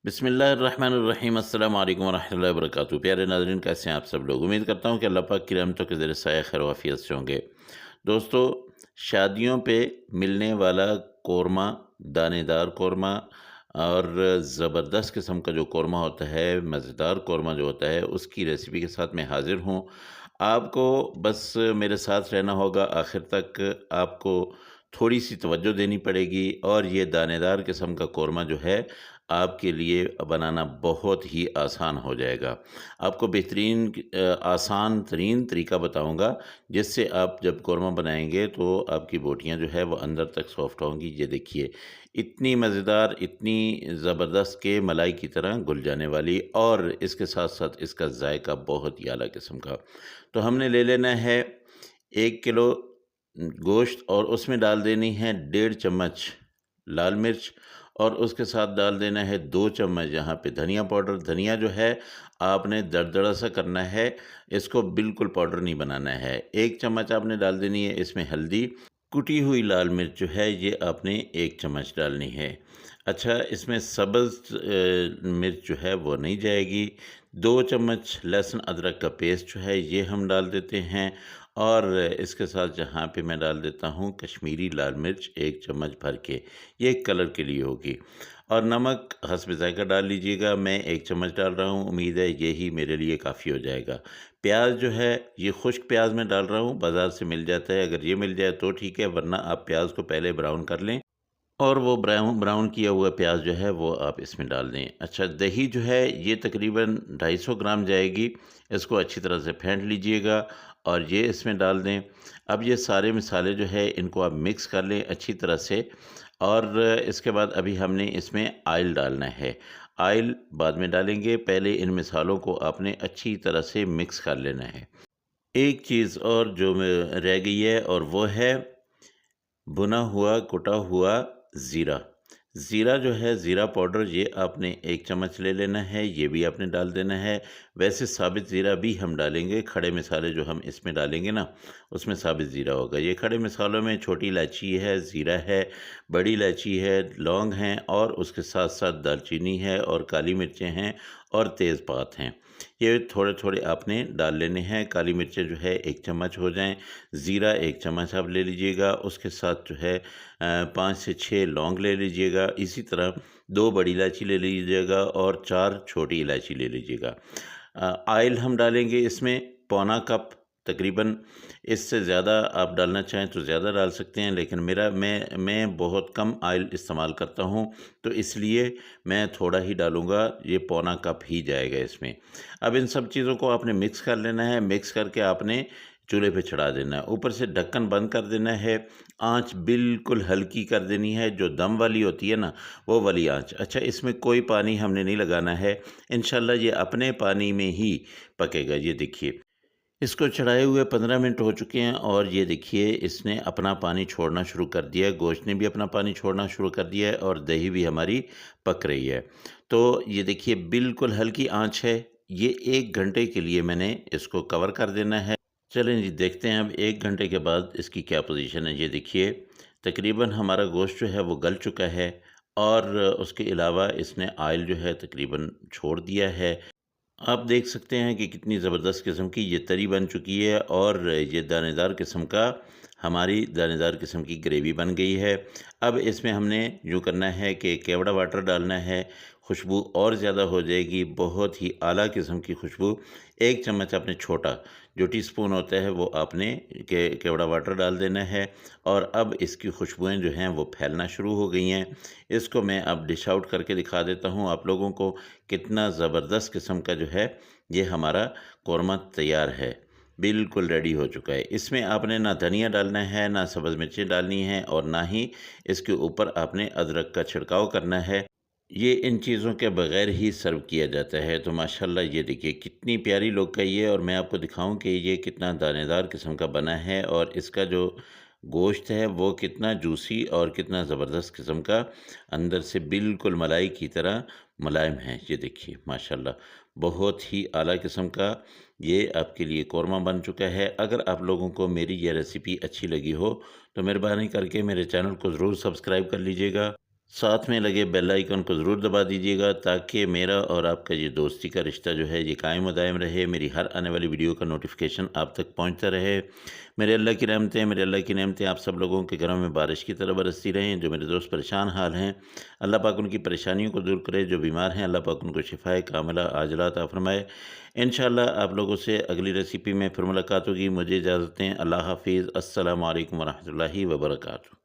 बिस्मिल्लाहिर्रहमानिर्रहीम अस्सलाम वालेकुम वरहमतुल्लाहि वबरकातुहू। प्यारे नाज़रीन, कैसे हैं आप सब लोग। उम्मीद करता हूँ कि अल्लाह पाक की रहमतों के ज़रिए साया खैर वाफ़ियत से होंगे। दोस्तों, शादियों पे मिलने वाला कोरमा, दानेदार कोरमा और ज़बरदस्त किस्म का जो कोरमा होता है, मज़ेदार कोरमा जो होता है, उसकी रेसिपी के साथ मैं हाज़िर हूँ। आपको बस मेरे साथ रहना होगा आखिर तक। आपको थोड़ी-सी तवज्जो देनी पड़ेगी और ये दानेदार किस्म का कोरमा जो है आपके लिए बनाना बहुत ही आसान हो जाएगा। आपको बेहतरीन आसान तरीन तरीका बताऊँगा, जिससे आप जब कोरमा बनाएँगे तो आपकी बोटियाँ जो है वो अंदर तक सॉफ्ट होंगी। ये देखिए, इतनी मज़ेदार, इतनी ज़बरदस्त कि मलाई की तरह घुल जाने वाली, और इसके साथ-साथ इसका ज़ायका बहुत ही आला किस्म का। तो हमने ले लेना है 1 किलो गोश्त, और उसमें डाल देनी है 1.5 चम्मच लाल मिर्च, और उसके साथ डाल देना है 2 चम्मच यहाँ पे धनिया पाउडर। धनिया जो है आपने दरदरा सा करना है, इसको बिल्कुल पाउडर नहीं बनाना है। 1 चम्मच आपने डाल देनी है इसमें हल्दी। कुटी हुई लाल मिर्च जो है ये आपने 1 चम्मच डालनी है। अच्छा, इसमें सब्ज़ मिर्च जो है वो नहीं जाएगी। 2 चम्मच लहसुन अदरक का पेस्ट जो है ये हम डाल देते हैं, और इसके साथ जहाँ पे मैं डाल देता हूँ कश्मीरी लाल मिर्च 1 चम्मच भर के, ये कलर के लिए होगी। और नमक हस्ब ज़ायक़ा डाल लीजिएगा। मैं 1 चम्मच डाल रहा हूँ, उम्मीद है यही मेरे लिए काफ़ी हो जाएगा। प्याज जो है ये खुश्क प्याज मैं डाल रहा हूँ, बाज़ार से मिल जाता है, अगर ये मिल जाए तो ठीक है, वरना आप प्याज को पहले ब्राउन कर लें, और वो ब्राउन ब्राउन किया हुआ प्याज जो है वो आप इसमें डाल दें। अच्छा, दही जो है ये तकरीबन 250 ग्राम जाएगी। इसको अच्छी तरह से फेंट लीजिएगा और ये इसमें डाल दें। अब ये सारे मसाले जो है इनको आप मिक्स कर लें अच्छी तरह से, और इसके बाद अभी हमने इसमें ऑयल डालना है। ऑयल बाद में डालेंगे, पहले इन मसालों को आपने अच्छी तरह से मिक्स कर लेना है। एक चीज़ और जो में रह गई है, और वो है भुना हुआ कुटा हुआ ज़ीरा। ज़ीरा जो है, ज़ीरा पाउडर, ये आपने 1 चम्मच ले लेना है, ये भी आपने डाल देना है। वैसे साबित ज़ीरा भी हम डालेंगे, खड़े मसाले जो हम इसमें डालेंगे ना, उसमें साबित ज़ीरा होगा। ये खड़े मसालों में छोटी इलायची है, ज़ीरा है, बड़ी इलायची है, लौंग हैं, और उसके साथ-साथ दालचीनी है, और काली मिर्चें हैं, और तेज़पात हैं। ये थोड़े-थोड़े आपने डाल लेने हैं। काली मिर्चें जो है 1 चम्मच हो जाएँ, ज़ीरा 1 चम्मच आप ले लीजिएगा, उसके साथ जो है 5 से 6 लौंग ले लीजिएगा, इसी तरह 2 बड़ी इलायची ले लीजिएगा, और 4 छोटी इलायची ले लीजिएगा। ऑयल हम डालेंगे इसमें पौना कप तकरीबन। इससे ज़्यादा आप डालना चाहें तो ज़्यादा डाल सकते हैं, लेकिन मैं बहुत कम ऑयल इस्तेमाल करता हूँ, तो इसलिए मैं थोड़ा ही डालूँगा, ये पौना कप ही जाएगा इसमें। अब इन सब चीज़ों को आपने मिक्स कर लेना है, मिक्स करके आपने चूल्हे पे चढ़ा देना है, ऊपर से ढक्कन बंद कर देना है, आँच बिल्कुल हल्की कर देनी है, जो दम वाली होती है ना, वो वाली आँच। अच्छा, इसमें कोई पानी हमने नहीं लगाना है, इंशाल्लाह ये अपने पानी में ही पकेगा। ये देखिए, इसको चढ़ाए हुए 15 मिनट हो चुके हैं, और ये देखिए इसने अपना पानी छोड़ना शुरू कर दिया है, गोश्त ने भी अपना पानी छोड़ना शुरू कर दिया है, और दही भी हमारी पक रही है। तो ये देखिए बिल्कुल हल्की आँच है। ये 1 घंटे के लिए मैंने इसको कवर कर देना है। चलें जी, देखते हैं अब 1 घंटे के बाद इसकी क्या पोज़ीशन है। ये देखिए, तकरीबन हमारा गोश्त जो है वो गल चुका है, और उसके अलावा इसने ऑयल जो है तकरीबन छोड़ दिया है। आप देख सकते हैं कि कितनी ज़बरदस्त किस्म की ये तरी बन चुकी है, और ये दानेदार किस्म का हमारी दानेदार किस्म की ग्रेवी बन गई है। अब इसमें हमने यूँ करना है कि केवड़ा वाटर डालना है, खुशबू और ज़्यादा हो जाएगी, बहुत ही आला किस्म की खुशबू। 1 चम्मच आपने छोटा जो टीस्पून होता है वो आपने केवड़ा वाटर डाल देना है, और अब इसकी खुशबुएँ जो हैं वो फैलना शुरू हो गई हैं। इसको मैं अब डिश आउट करके दिखा देता हूँ आप लोगों को, कितना ज़बरदस्त किस्म का जो है ये हमारा कौरमा तैयार है, बिल्कुल रेडी हो चुका है। इसमें आपने ना धनिया डालना है, ना सब्ज़ मिर्चें डालनी हैं, और ना ही इसके ऊपर आपने अदरक का छिड़काव करना है। ये इन चीज़ों के बगैर ही सर्व किया जाता है। तो माशाल्लाह ये देखिए कितनी प्यारी लुक है ये, और मैं आपको दिखाऊं कि ये कितना दानेदार किस्म का बना है, और इसका जो गोश्त है वो कितना जूसी और कितना ज़बरदस्त किस्म का, अंदर से बिल्कुल मलाई की तरह मुलायम है। ये देखिए माशाल्लाह, बहुत ही आला किस्म का ये आपके लिए कौरमा बन चुका है। अगर आप लोगों को मेरी ये रेसिपी अच्छी लगी हो तो मेहरबानी करके मेरे चैनल को ज़रूर सब्सक्राइब कर लीजिएगा, साथ में लगे बेल आइकन को ज़रूर दबा दीजिएगा ताकि मेरा और आपका ये दोस्ती का रिश्ता जो है ये कायम व दायम रहे। मेरी हर आने वाली वीडियो का नोटिफिकेशन आप तक पहुंचता रहे। मेरे अल्लाह की नेमतें आप सब लोगों के घरों में बारिश की तरह बरसती रहें। जो मेरे दोस्त परेशान हाल हैं, अल्लाह पाक उनकी परेशानियों को दूर करे। जो बीमार हैं, अल्लाह पाक उनको शिफाए कामिला आजला अता फरमाए। इंशाअल्लाह आप लोगों से अगली रेसिपी में फिर मुलाकात होगी। मुझे इजाज़त दें। अल्लाह हाफ़िज़। अस्सलामु अलैकुम व रहमतुल्लाहि व बरकातुहू।